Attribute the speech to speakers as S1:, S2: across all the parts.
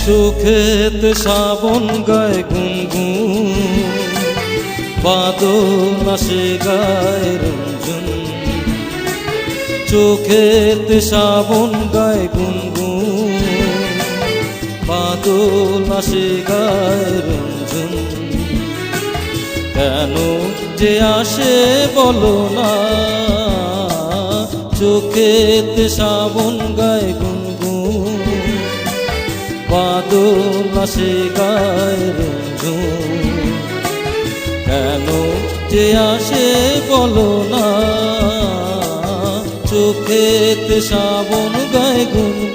S1: চোখেতে শ্রাবণ গায় গুনগুন, বাদল আসে গায় রঞ্জন। চোখেতে শ্রাবণ গায় গুনগুন, বাদল আসে গায় রঞ্জন। কেন যে আসে বলো না, চোখেতে শ্রাবণ গায় গুনগুন, বাদল আসে গায় রঞ্জন। কেন যে আসে বলো না, চোখেতে শ্রাবণ গায় গুনগুন।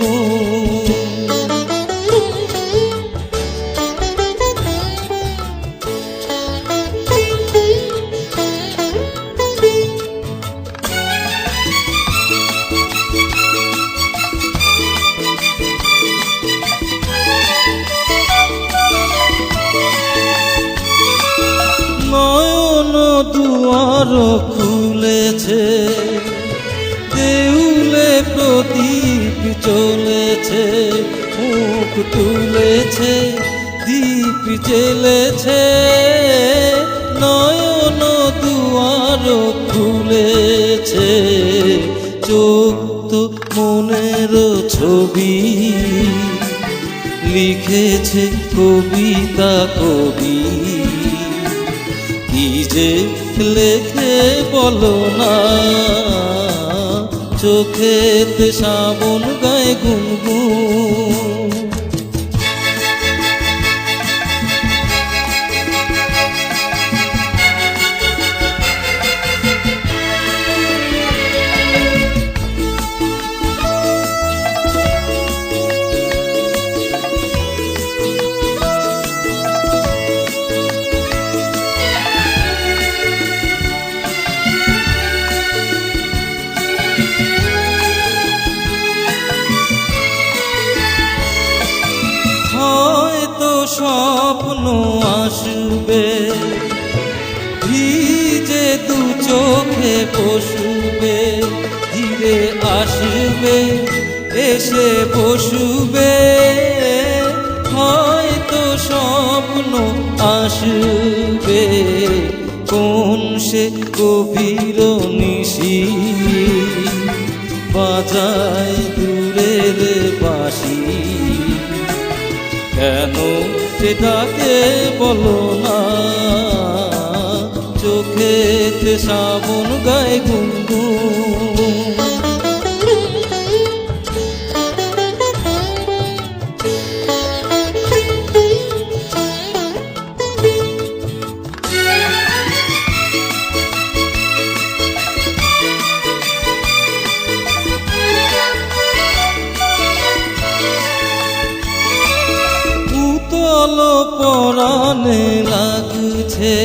S1: নয়ন দুয়ার খুলেছে, দেউলে প্রদীপ চলেছে, মুখ তুলেছে দীপ জ্বেলেছে। নয়ন দুয়ার খুলেছে, চোখ তো মনের ছবি, লিখেছে কবিতা কবি। কি যে লেখে বলো না, চোখেতে শ্রাবণ গায় গুনগুন। হয়তো স্বপ্ন আসবে, ভিজে দু চোখে বসবে, ধীরে আসবে এসে বসবে। হয়তো স্বপ্ন আসবে, কোন সে গভীর নিশি, বাজায় দূরের বাঁশি। কেন যে ডাকে বলো না, চোখেতে শ্রাবণ গায় গুনগুন। উতল পরাণে লাগছে,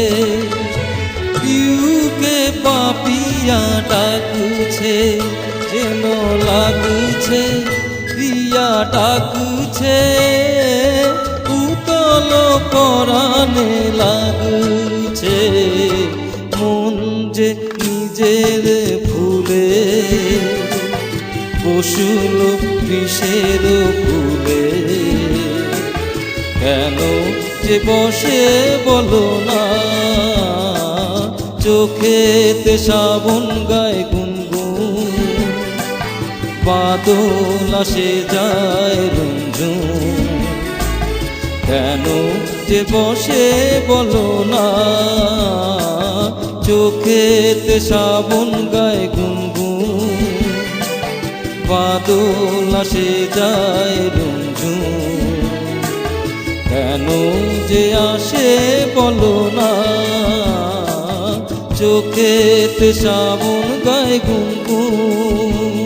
S1: পিউকে পাপিয়া ডাকছে, যেন লাগছে প্রিয়া ডাকছে। উতল পরাণে লাগছে, মন যে নিজের ভুলে বসুল বিষের ফুলে। কেন যে বসে বলো না, চোখেতে শ্রাবণ গায় গুনগুন, বাদল আসে যায় রঞ্জন। কেন যে বসে বলো না, চোখেতে শ্রাবণ গায় গুনগুন, বাদল আসে যায় রঞ্জন। কেন যে আসে বলো না, চোখেতে শ্রাবণ গায় গুনগুন।